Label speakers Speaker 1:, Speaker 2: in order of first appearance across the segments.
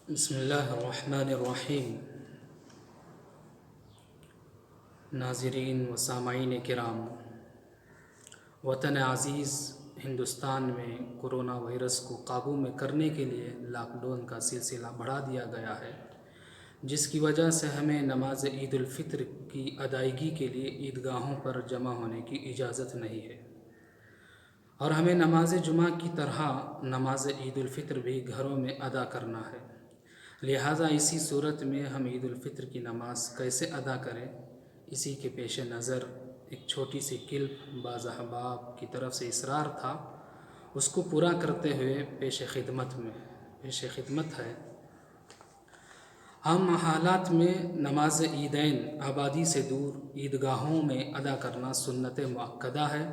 Speaker 1: بسم اللہ الرحمن الرحیم۔ ناظرین و سامعین کرام، وطن عزیز ہندوستان میں کرونا وائرس کو قابو میں کرنے کے لیے لاک ڈاؤن کا سلسلہ بڑھا دیا گیا ہے، جس کی وجہ سے ہمیں نماز عید الفطر کی ادائیگی کے لیے عیدگاہوں پر جمع ہونے کی اجازت نہیں ہے، اور ہمیں نماز جمعہ کی طرح نماز عید الفطر بھی گھروں میں ادا کرنا ہے۔ لہٰذا اسی صورت میں ہم عید الفطر کی نماز کیسے ادا کریں، اسی کے پیش نظر ایک چھوٹی سی کلپ بعض احباب کی طرف سے اصرار تھا، اس کو پورا کرتے ہوئے پیش خدمت ہے۔ عام حالات میں نماز عیدین آبادی سے دور عیدگاہوں میں ادا کرنا سنت مؤکدہ ہے،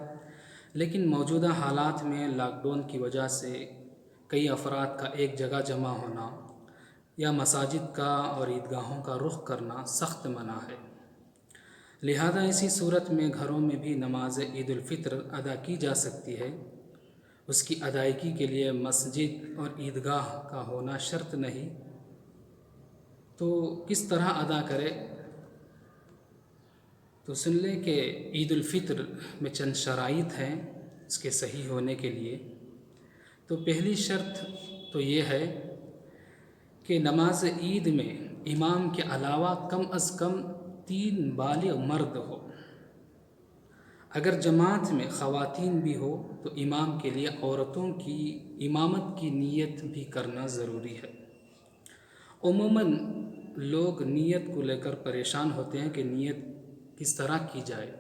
Speaker 1: لیکن موجودہ حالات میں لاک ڈاؤن کی وجہ سے کئی افراد کا ایک جگہ جمع ہونا یا مساجد کا اور عیدگاہوں کا رخ کرنا سخت منع ہے۔ لہذا اسی صورت میں گھروں میں بھی نماز عید الفطر ادا کی جا سکتی ہے۔ اس کی ادائیگی کے لیے مسجد اور عیدگاہ کا ہونا شرط نہیں، تو کس طرح ادا کرے؟ تو سن لیں کہ عید الفطر میں چند شرائط ہیں اس کے صحیح ہونے کے لیے۔ تو پہلی شرط تو یہ ہے کہ نماز عید میں امام کے علاوہ کم از کم 3 بالغ مرد ہو۔ اگر جماعت میں خواتین بھی ہو تو امام کے لیے عورتوں کی امامت کی نیت بھی کرنا ضروری ہے۔ عموماً لوگ نیت کو لے کر پریشان ہوتے ہیں کہ نیت کس طرح کی جائے،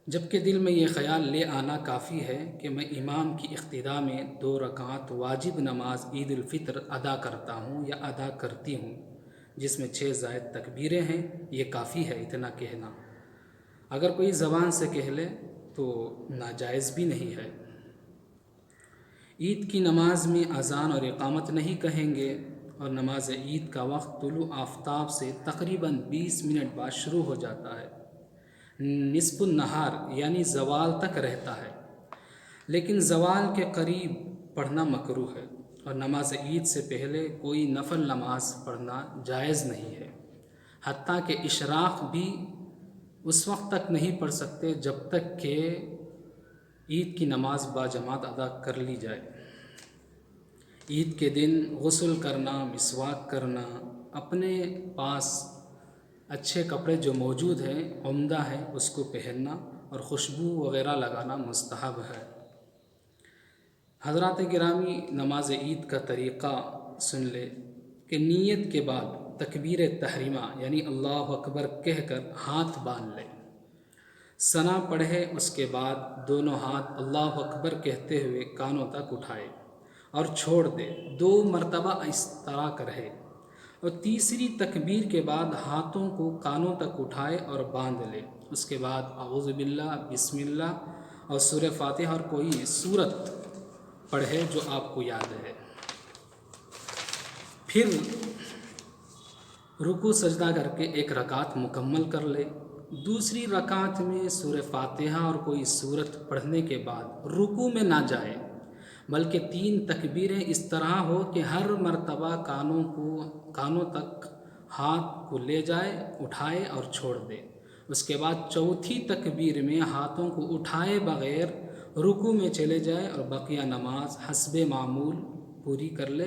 Speaker 1: جبکہ دل میں یہ خیال لے آنا کافی ہے کہ میں امام کی اقتداء میں 2 رکعت واجب نماز عید الفطر ادا کرتا ہوں یا ادا کرتی ہوں، جس میں 6 زائد تکبیریں ہیں، یہ کافی ہے اتنا کہنا۔ اگر کوئی زبان سے کہہ لے تو ناجائز بھی نہیں ہے۔ عید کی نماز میں اذان اور اقامت نہیں کہیں گے، اور نماز عید کا وقت طلوع آفتاب سے تقریباً 20 منٹ بعد شروع ہو جاتا ہے، نصف النہار یعنی زوال تک رہتا ہے، لیکن زوال کے قریب پڑھنا مکروہ ہے، اور نماز عید سے پہلے کوئی نفل نماز پڑھنا جائز نہیں ہے۔ حتیٰ کہ اشراق بھی اس وقت تک نہیں پڑھ سکتے جب تک کہ عید کی نماز باجماعت ادا کر لی جائے۔ عید کے دن غسل کرنا، مسواک کرنا، اپنے پاس اچھے کپڑے جو موجود ہیں، عمدہ ہیں، اس کو پہننا اور خوشبو وغیرہ لگانا مستحب ہے۔ حضرات گرامی، نماز عید کا طریقہ سن لے کہ نیت کے بعد تکبیر تحریمہ یعنی اللہ اکبر کہہ کر ہاتھ باندھ لے، ثنا پڑھے، اس کے بعد دونوں ہاتھ اللہ اکبر کہتے ہوئے کانوں تک اٹھائے اور چھوڑ دے، 2 مرتبہ اس طرح کرے، اور تیسری تکبیر کے بعد ہاتھوں کو کانوں تک اٹھائے اور باندھ لے۔ اس کے بعد اعوذ باللہ، بسم اللہ اور سورہ فاتحہ اور کوئی سورت پڑھے جو آپ کو یاد ہے۔ پھر رکوع سجدہ کر کے 1 رکعت مکمل کر لے۔ دوسری رکعت میں سورہ فاتحہ اور کوئی سورت پڑھنے کے بعد رکوع میں نہ جائے، بلکہ 3 تکبیریں اس طرح ہو کہ ہر مرتبہ کانوں تک ہاتھ کو لے جائے، اٹھائے اور چھوڑ دے۔ اس کے بعد چوتھی تکبیر میں ہاتھوں کو اٹھائے بغیر رکوع میں چلے جائے اور بقیہ نماز حسب معمول پوری کر لے۔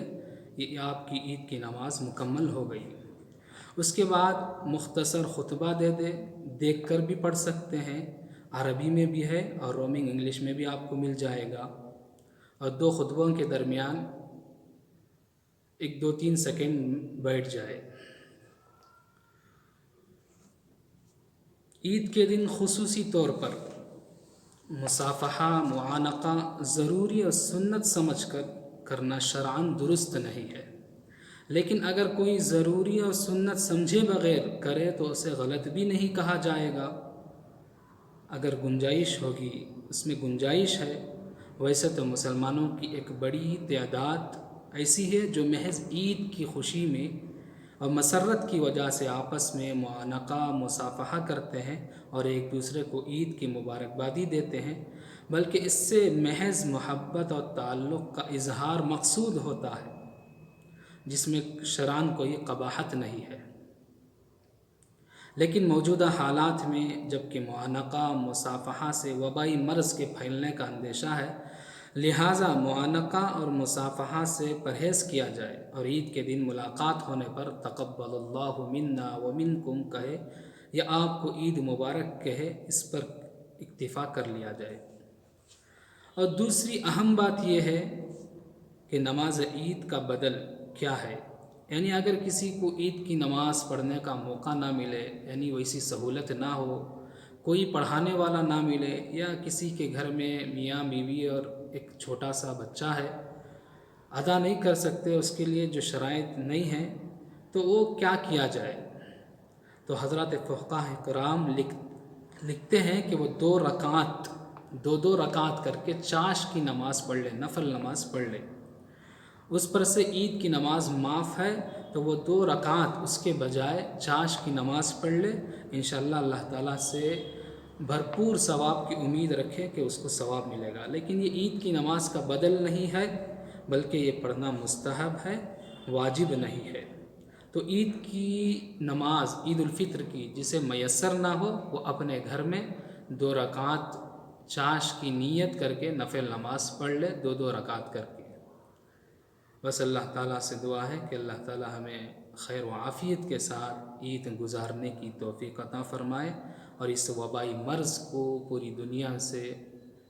Speaker 1: یہ آپ کی عید کی نماز مکمل ہو گئی۔ اس کے بعد مختصر خطبہ دے دے، دیکھ کر بھی پڑھ سکتے ہیں، عربی میں بھی ہے اور رومنگ انگلش میں بھی آپ کو مل جائے گا، اور 2 خطبوں کے درمیان 1-2-3 سیکنڈ بیٹھ جائے۔ عید کے دن خصوصی طور پر مصافحہ، معانقہ ضروری اور سنت سمجھ کر کرنا شرعاً درست نہیں ہے، لیکن اگر کوئی ضروری اور سنت سمجھے بغیر کرے تو اسے غلط بھی نہیں کہا جائے گا، اگر گنجائش ہوگی، اس میں گنجائش ہے۔ ویسے تو مسلمانوں کی ایک بڑی تعداد ایسی ہے جو محض عید کی خوشی میں اور مسرت کی وجہ سے آپس میں معانقہ، مصافحہ کرتے ہیں اور ایک دوسرے کو عید کی مبارکبادی دیتے ہیں، بلکہ اس سے محض محبت اور تعلق کا اظہار مقصود ہوتا ہے۔ جس میں شرعاً کوئی قباحت نہیں ہے، لیکن موجودہ حالات میں جب کہ معانقہ مصافحہ سے وبائی مرض کے پھیلنے کا اندیشہ ہے، لہٰذا معانقہ اور مصافحہ سے پرہیز کیا جائے اور عید کے دن ملاقات ہونے پر تقبل اللہ منا ومنکم کہے یا آپ کو عید مبارک کہے، اس پر اکتفا کر لیا جائے۔ اور دوسری اہم بات یہ ہے کہ نماز عید کا بدل کیا ہے، یعنی اگر کسی کو عید کی نماز پڑھنے کا موقع نہ ملے، یعنی ویسی سہولت نہ ہو، کوئی پڑھانے والا نہ ملے، یا کسی کے گھر میں میاں بیوی اور ایک چھوٹا سا بچہ ہے، ادا نہیں کر سکتے، اس کے لیے جو شرائط نہیں ہیں، تو وہ کیا کیا جائے؟ تو حضرات فقہاء کرام لکھتے ہیں کہ وہ دو رکعت کر کے چاش کی نماز پڑھ لے، نفل نماز پڑھ لے، اس پر سے عید کی نماز معاف ہے تو وہ 2 رکعت اس کے بجائے چاش کی نماز پڑھ لے، انشاءاللہ اللہ تعالیٰ سے بھرپور ثواب کی امید رکھے کہ اس کو ثواب ملے گا۔ لیکن یہ عید کی نماز کا بدل نہیں ہے، بلکہ یہ پڑھنا مستحب ہے، واجب نہیں ہے۔ تو عید کی نماز، عید الفطر کی جسے میسر نہ ہو، وہ اپنے گھر میں 2 رکعت چاش کی نیت کر کے نفل نماز پڑھ لے، 2 رکعت کر کے۔ بس اللہ تعالیٰ سے دعا ہے کہ اللہ تعالیٰ ہمیں خیر و عافیت کے ساتھ عید گزارنے کی توفیق عطا فرمائے، اور اس وبائی مرض کو پوری دنیا سے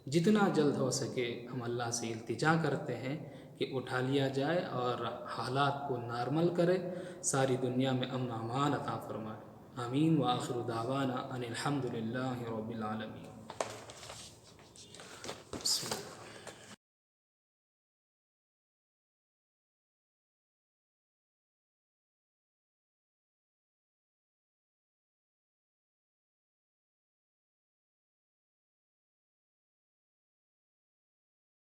Speaker 1: جتنا جلد ہو سکے ہم اللہ سے التجا کرتے ہیں کہ اٹھا لیا جائے اور حالات کو نارمل کرے، ساری دنیا میں امن و امان عطا فرمائے۔ آمین۔ وآخر دعوانا ان الحمد للہ رب العالمین۔